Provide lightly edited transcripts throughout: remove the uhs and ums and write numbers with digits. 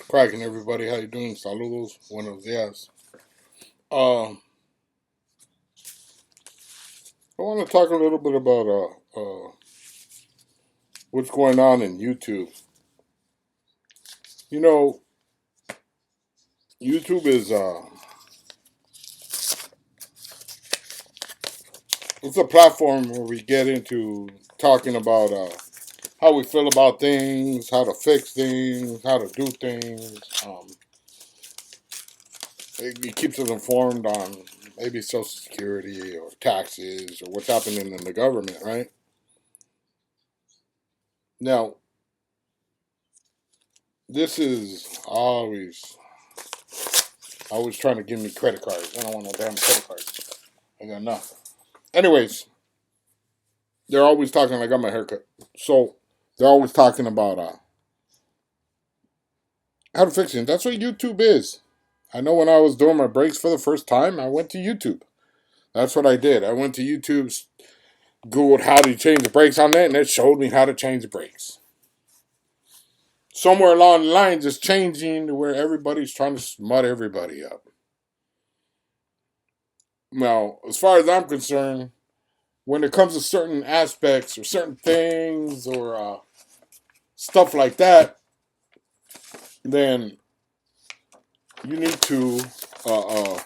Cracking, everybody. How you doing? Saludos. Buenos dias. Uh, I want to talk a little bit about what's going on in YouTube. You know, YouTube is it's a platform where we get into talking about how we feel about things, how to fix things, how to do things. It keeps us informed on maybe Social Security or taxes or what's happening in the government, right? Now, this is always trying to give me credit cards. I don't want no damn credit cards. I got nothing. Anyways, they're always talking. I got my haircut, so they're always talking about how to fix it. That's what YouTube is. I know when I was doing my brakes for the first time, I went to YouTube. That's what I did. I went to YouTube, Googled how to change the brakes on that, and it showed me how to change the brakes. Somewhere along the lines, it's changing to where everybody's trying to smut everybody up. Now, as far as I'm concerned, when it comes to certain aspects or certain things or stuff like that, then you need to uh, uh,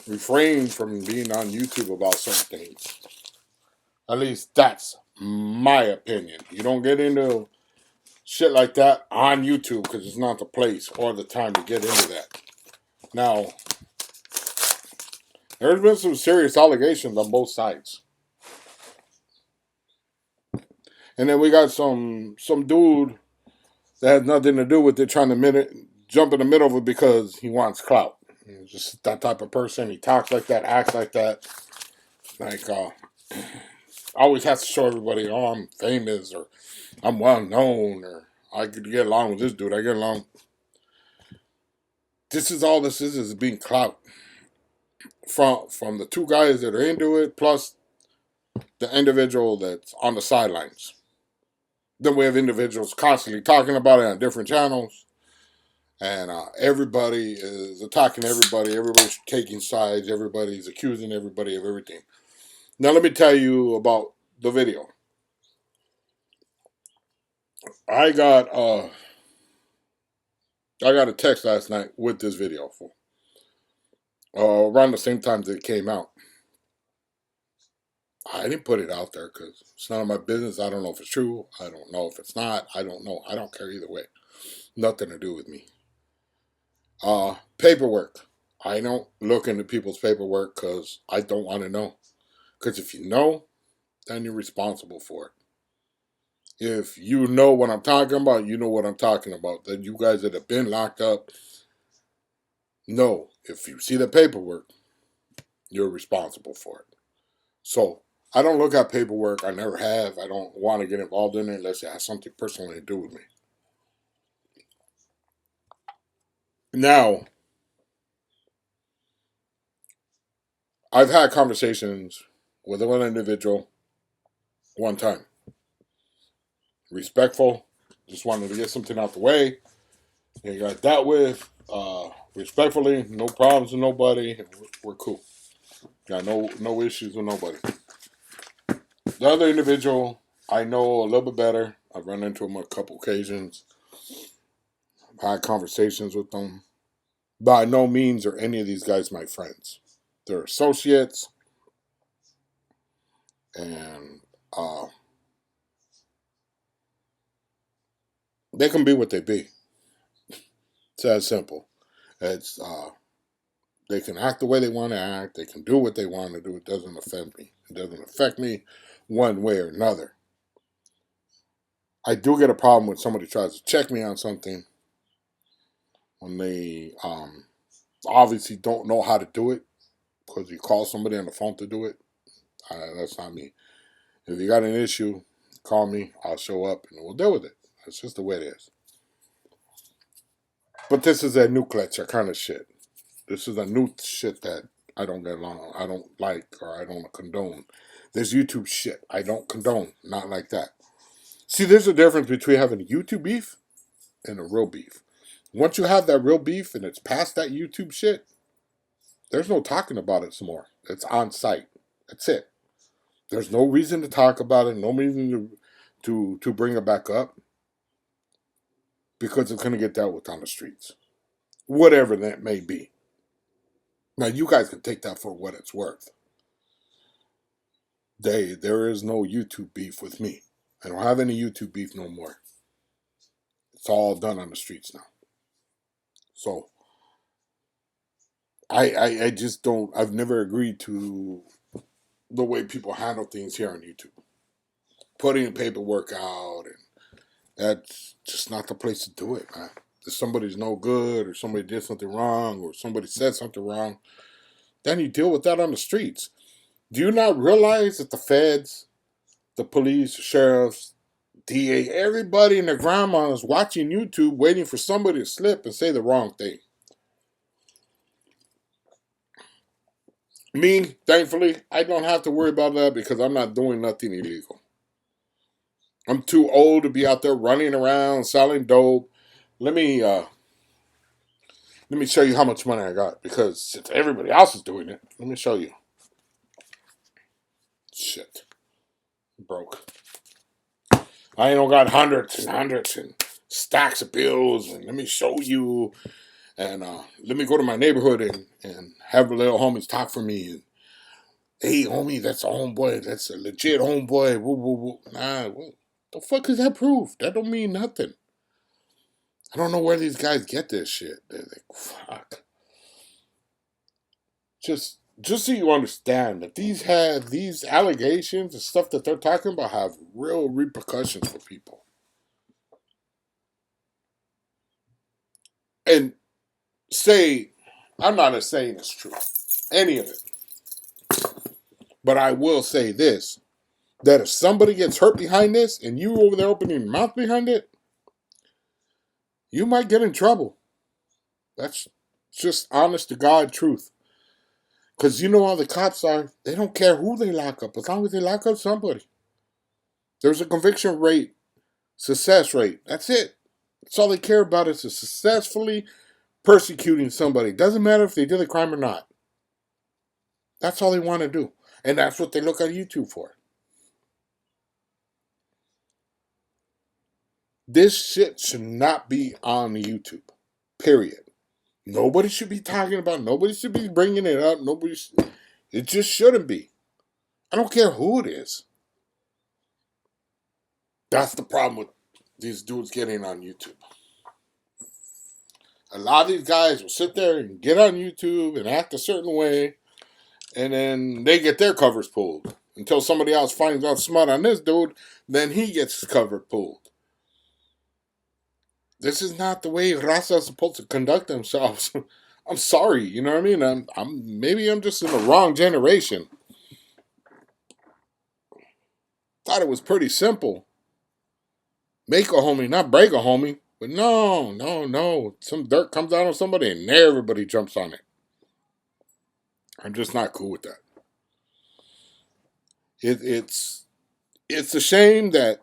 refrain from being on YouTube about certain things. At least that's my opinion. You don't get into shit like that on YouTube because it's not the place or the time to get into that. Now, there's been some serious allegations on both sides. And then we got some dude that has nothing to do with it trying to jump in the middle of it because he wants clout. He's just that type of person. He talks like that, acts like that. Like, always has to show everybody, oh, I'm famous or I'm well known or I could get along with this dude. I get along. This is all this is being clout from the two guys that are into it, plus the individual that's on the sidelines. Then we have individuals constantly talking about it on different channels. And everybody is attacking everybody. Everybody's taking sides. Everybody's accusing everybody of everything. Now, let me tell you about the video. I got I got a text last night with this video for around the same time that it came out. I didn't put it out there because it's none of my business. I don't know if it's true. I don't know if it's not. I don't know. I don't care either way. Nothing to do with me. Paperwork. I don't look into people's paperwork because I don't want to know. Because if you know, then you're responsible for it. If you know what I'm talking about, you know what I'm talking about. That you guys that have been locked up, know if you see the paperwork, you're responsible for it. So I don't look at paperwork. I never have. I don't want to get involved in it unless it has something personally to do with me. Now, I've had conversations with one individual one time. Respectful. Just wanted to get something out the way. He got dealt with respectfully. No problems with nobody. We're cool. Got no issues with nobody. The other individual, I know a little bit better. I've run into him on a couple occasions. I've had conversations with them. By no means are any of these guys my friends. They're associates. And they can be what they be. It's that simple. It's they can act the way they want to act. They can do what they want to do. It doesn't offend me. It doesn't affect me one way or another. I do get a problem when somebody tries to check me on something when they obviously don't know how to do it because you call somebody on the phone to do it. That's not me. If you got an issue, call me. I'll show up and we'll deal with it. That's just the way it is. But this is a new culture kind of shit. This is a new shit that I don't get along. I don't like or I don't condone. This YouTube shit I don't condone. Not like that. See, there's a difference between having a YouTube beef and a real beef. Once you have that real beef and it's past that YouTube shit, there's no talking about it some more. It's on site. That's it. There's no reason to talk about it. No reason to bring it back up because it's going to get dealt with on the streets, whatever that may be. Now you guys can take that for what it's worth. There is no YouTube beef with me. I don't have any YouTube beef no more. It's all done on the streets now. So I just don't. I've never agreed to the way people handle things here on YouTube. Putting paperwork out, and that's just not the place to do it, man. If somebody's no good, or somebody did something wrong, or somebody said something wrong, then you deal with that on the streets. Do you not realize that the feds, the police, the sheriffs, DA, everybody and their grandma is watching YouTube waiting for somebody to slip and say the wrong thing? Me, thankfully, I don't have to worry about that because I'm not doing nothing illegal. I'm too old to be out there running around selling dope. Let me show you how much money I got because since everybody else is doing it, let me show you. Shit, broke. I ain't got hundreds and hundreds and stacks of bills, and let me show you. And let me go to my neighborhood and have the little homies talk for me. And, hey, homie, that's a homeboy. That's a legit homeboy. Woo, woo, woo. Nah, what the fuck is that proof? That don't mean nothing. I don't know where these guys get this shit. They're like, fuck. Just so you understand that these allegations and stuff that they're talking about have real repercussions for people. And I'm not saying it's true, any of it. But I will say this, that if somebody gets hurt behind this and you over there opening your mouth behind it, you might get in trouble. That's just honest to God truth. Because you know how the cops are. They don't care who they lock up as long as they lock up somebody. There's a conviction rate, success rate. That's it. That's all they care about is successfully persecuting somebody. Doesn't matter if they did a crime or not. That's all they want to do. And that's what they look at YouTube for. This shit should not be on YouTube. Period. Nobody should be talking about it. Nobody should be bringing it up. It just shouldn't be. I don't care who it is. That's the problem with these dudes getting on YouTube. A lot of these guys will sit there and get on YouTube and act a certain way, and then they get their covers pulled. Until somebody else finds out smart on this dude, then he gets his cover pulled. This is not the way Raza is supposed to conduct themselves. I'm sorry, you know what I mean? Maybe I'm just in the wrong generation. Thought it was pretty simple. Make a homie, not break a homie. But no. Some dirt comes out on somebody and everybody jumps on it. I'm just not cool with that. It's a shame that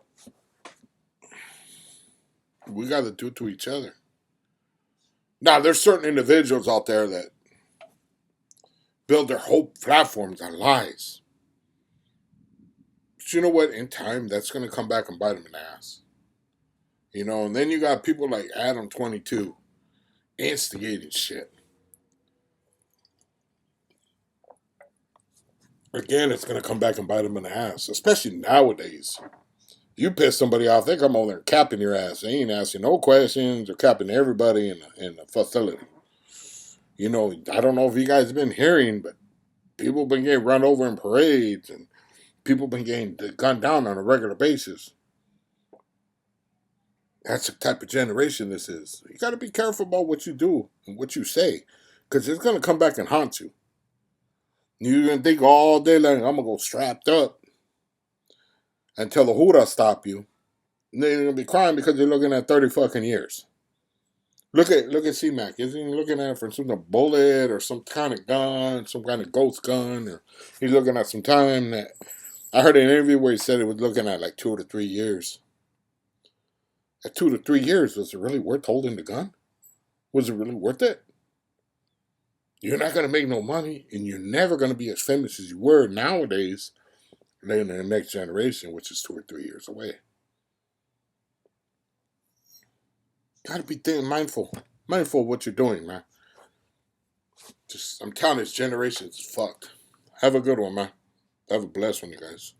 we got to do it to each other. Now, there's certain individuals out there that build their whole platforms on lies. But you know what? In time, that's going to come back and bite them in the ass. You know, and then you got people like Adam22 instigating shit. Again, it's going to come back and bite them in the ass, especially nowadays. You piss somebody off, they come over there and capping your ass. They ain't asking no questions. They're capping everybody in the facility. You know, I don't know if you guys have been hearing, but people been getting run over in parades and people been getting gunned down on a regular basis. That's the type of generation this is. You got to be careful about what you do and what you say, because it's going to come back and haunt you. You're going to think all day long, I'm going to go strapped up until the hoorah stop you. And then you're going to be crying because you're looking at 30 fucking years. Look at C-Mac. Isn't he looking at it for some bullet or some kind of gun, some kind of ghost gun? Or he's looking at some time that... I heard an interview where he said he was looking at like 2 to 3 years. At 2 to 3 years, was it really worth holding the gun? Was it really worth it? You're not going to make no money, and you're never going to be as famous as you were nowadays in the next generation, which is 2 or 3 years away. Got to be mindful of what you're doing, man. I'm telling this generation is fucked. Have a good one, man. Have a blessed one, you guys.